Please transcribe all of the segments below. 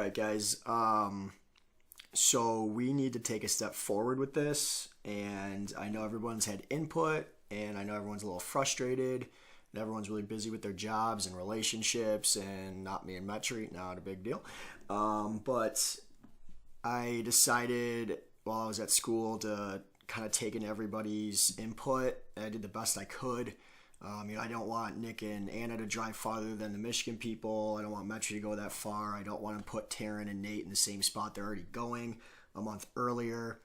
right, guys. So we need to take a step forward with this, and I know everyone's had input, and I know everyone's a little frustrated, and everyone's really busy with their jobs and relationships, and not me and Metri, not a big deal. But I decided while I was at school to kind of take in everybody's input. I did the best I could. I don't want Nick and Anna to drive farther than the Michigan people. I don't want Metro to go that far. I don't want to put Taryn and Nate in the same spot they're already going a month earlier.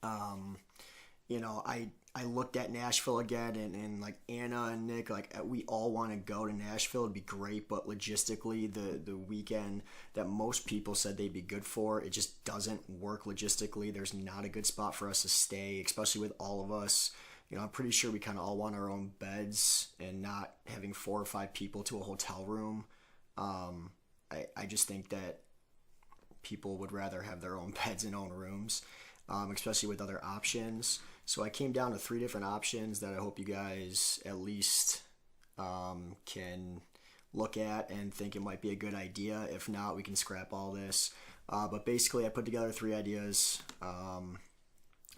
I looked at Nashville again, and like Anna and Nick, like we all want to go to Nashville. It'd be great, but logistically, the weekend that most people said they'd be good for, it just doesn't work logistically. There's not a good spot for us to stay, especially with all of us. I'm pretty sure we kind of all want our own beds and not having 4 or 5 people to a hotel room. I just think that people would rather have their own beds and own rooms, especially with other options. So I came down to 3 different options that I hope you guys at least can look at and think it might be a good idea. If not, we can scrap all this. But basically, I put together 3 ideas. And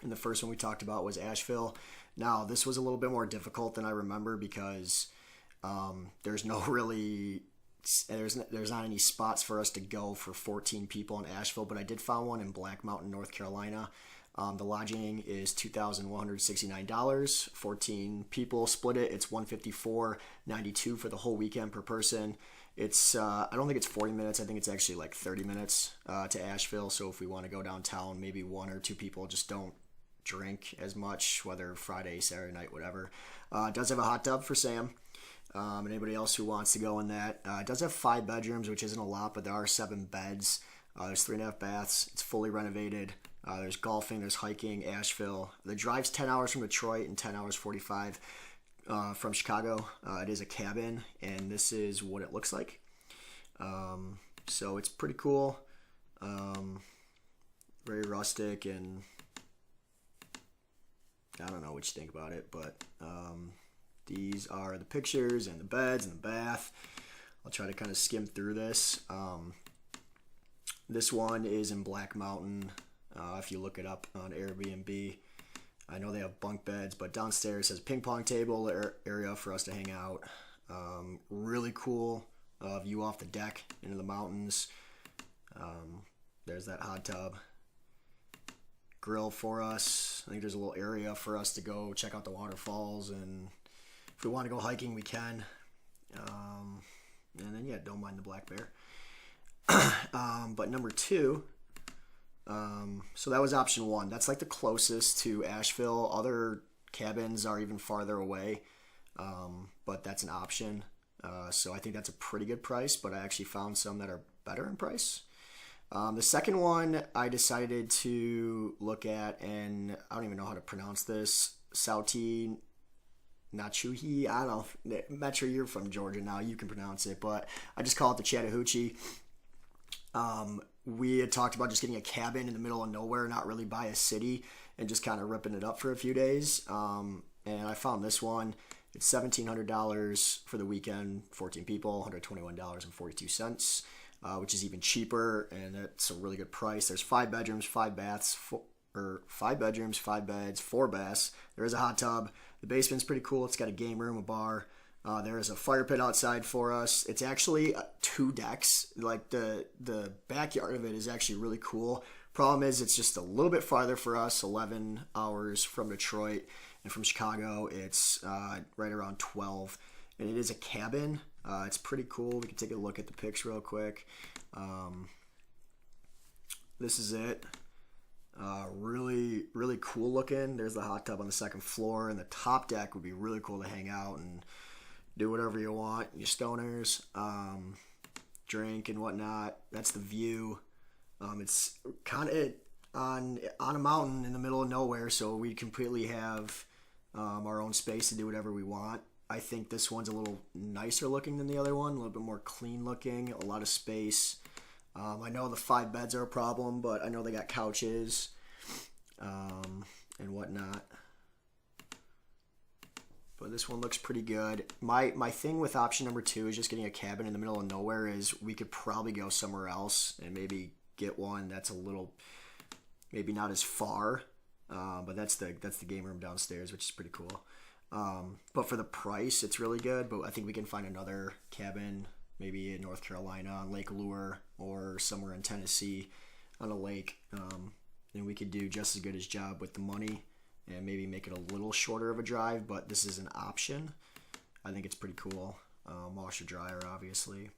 the first one we talked about was Asheville. Now, this was a little bit more difficult than I remember because there's not any spots for us to go for 14 people in Asheville, but I did find one in Black Mountain, North Carolina. The lodging is $2,169. 14 people split it. It's $154.92 for the whole weekend per person. It's I don't think it's 40 minutes. I think it's actually like 30 minutes to Asheville. So if we want to go downtown, maybe 1 or 2 people just don't drink as much, whether Friday, Saturday night, whatever. It does have a hot tub for Sam. And anybody else who wants to go in that. It does have 5 bedrooms, which isn't a lot, but there are 7 beds. There's 3.5 baths. It's fully renovated. There's golfing, there's hiking, Asheville. The drive's 10 hours from Detroit and 10 hours 45 from Chicago. It is a cabin, and this is what it looks like. So it's pretty cool. Very rustic, and I don't know what you think about it, but these are the pictures and the beds and the bath. I'll try to kind of skim through this. This one is in Black Mountain. If you look it up on Airbnb, I know they have bunk beds, but downstairs has ping pong table area for us to hang out. Really cool view off the deck into the mountains. There's that hot tub. Grill for us. I think there's a little area for us to go check out the waterfalls, and if we want to go hiking, we can. And then, yeah, don't mind the black bear. But number 2, so that was option 1. That's like the closest to Asheville. Other cabins are even farther away, but that's an option. So I think that's a pretty good price, but I actually found some that are better in price. The second one I decided to look at, and I don't even know how to pronounce this, Sauti Nachuhi. I don't know. Metro, you're from Georgia now. You can pronounce it, but I just call it the Chattahoochee. We had talked about just getting a cabin in the middle of nowhere, not really by a city, and just kind of ripping it up for a few days. And I found this one. It's $1,700 for the weekend, 14 people, $121.42. Which is even cheaper, and it's a really good price. There's 5 bedrooms, 5 baths, 5 bedrooms, 5 beds, 4 baths. There is a hot tub. The basement's pretty cool. It's got a game room, a bar. There is a fire pit outside for us. It's actually 2 decks. Like the backyard of it is actually really cool. Problem is, it's just a little bit farther for us, 11 hours from Detroit, and from Chicago, it's right around 12. And it is a cabin. It's pretty cool. We can take a look at the pics real quick. This is it. Really, really cool looking. There's the hot tub on the 2nd floor, and the top deck would be really cool to hang out and do whatever you want. Your stoners, drink and whatnot. That's the view. It's kind of on a mountain in the middle of nowhere, so we completely have our own space to do whatever we want. I think this one's a little nicer looking than the other one, a little bit more clean looking, a lot of space. I know the 5 beds are a problem, but I know they got couches and whatnot. but this one looks pretty good. My thing with option number 2 is just getting a cabin in the middle of nowhere. Is we could probably go somewhere else and maybe get one that's a little, maybe not as far, but that's the game room downstairs, which is pretty cool. But for the price, it's really good. But I think we can find another cabin, maybe in North Carolina on Lake Lure or somewhere in Tennessee on a lake, and we could do just as good as job with the money and maybe make it a little shorter of a drive. But this is an option. I think it's pretty cool. Washer dryer, obviously.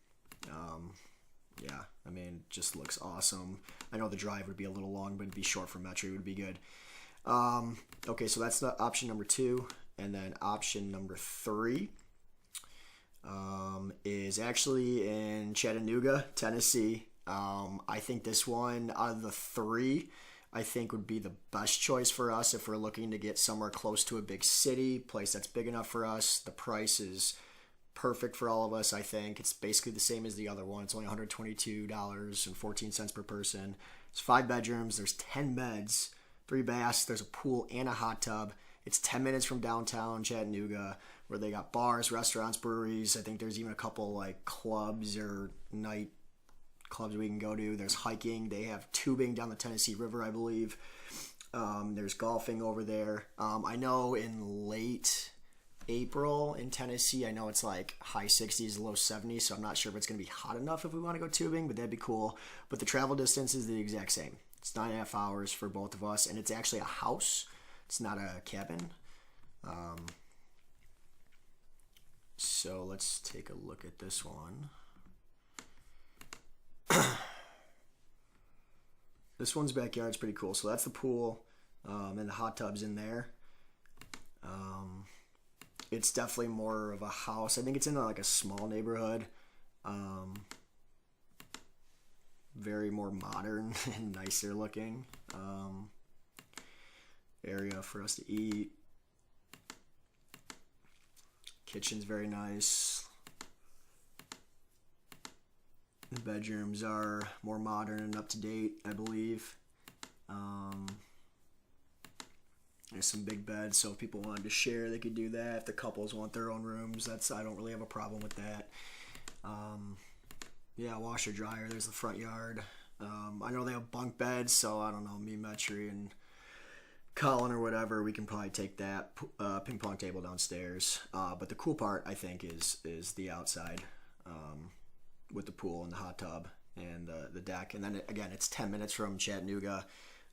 Yeah, I mean, it just looks awesome. I know the drive would be a little long, but it'd be short for Metro. It would be good. Okay, so that's the option number 2. And then option number 3 is actually in Chattanooga, Tennessee. I think this one out of the 3, I think would be the best choice for us if we're looking to get somewhere close to a big city, place that's big enough for us. The price is perfect for all of us, I think. It's basically the same as the other one. It's only $122.14 per person. It's 5 bedrooms. There's 10 beds, 3 baths. There's a pool and a hot tub. It's 10 minutes from downtown Chattanooga, where they got bars, restaurants, breweries. I think there's even a couple like clubs or night clubs we can go to. There's hiking. They have tubing down the Tennessee River, I believe. There's golfing over there. I know in late April in Tennessee, I know it's like high 60s, low 70s, so I'm not sure if it's going to be hot enough if we want to go tubing, but that'd be cool. But the travel distance is the exact same. It's 9.5 hours for both of us, and it's actually a house. It's not a cabin. So let's take a look at this one. This one's backyard's pretty cool. So that's the pool, and the hot tub's in there. It's definitely more of a house. I think it's in like a small neighborhood. Very more modern and nicer looking. Area for us to eat. Kitchen's very nice. The bedrooms are more modern and up to date, I believe. There's some big beds, so if people wanted to share, they could do that. If the couples want their own rooms, I don't really have a problem with that. Yeah, washer dryer. There's the front yard. I know they have bunk beds, so I don't know, me, Metri, and Colin or whatever, we can probably take that ping pong table downstairs. But the cool part, I think, is the outside with the pool and the hot tub and the deck. And then again, it's 10 minutes from Chattanooga.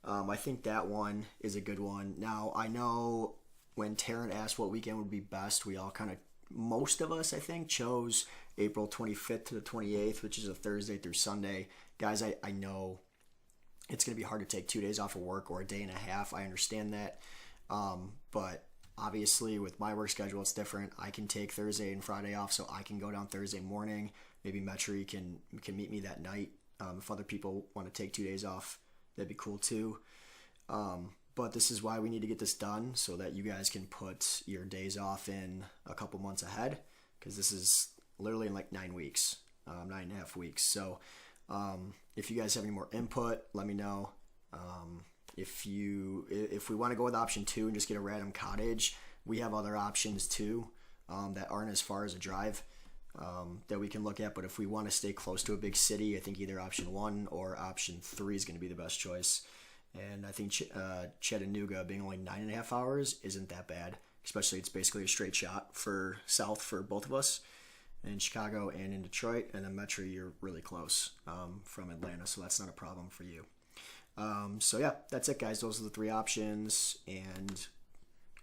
I think that one is a good one. Now, I know when Taryn asked what weekend would be best, we all kind of, most of us, I think, chose April 25th to the 28th, which is a Thursday through Sunday. Guys, I know it's going to be hard to take 2 days off of work or a day and a half. I understand that. But obviously with my work schedule, it's different. I can take Thursday and Friday off, so I can go down Thursday morning. Maybe Metri can meet me that night. If other people want to take 2 days off, that'd be cool too. But this is why we need to get this done, so that you guys can put your days off in a couple months ahead, because this is literally in like 9 weeks, 9.5 weeks. So if you guys have any more input, let me know. If we want to go with option 2 and just get a random cottage, we have other options too that aren't as far as a drive that we can look at. But if we want to stay close to a big city, I think either option 1 or option 3 is going to be the best choice. And I think Chattanooga being only 9.5 hours isn't that bad, especially it's basically a straight shot for south for both of us in Chicago and in Detroit. And then Metro, you're really close from Atlanta, so that's not a problem for you. So yeah, that's it, guys. Those are the 3 options. And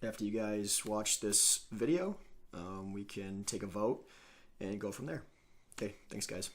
after you guys watch this video, we can take a vote and go from there. Okay, thanks, guys.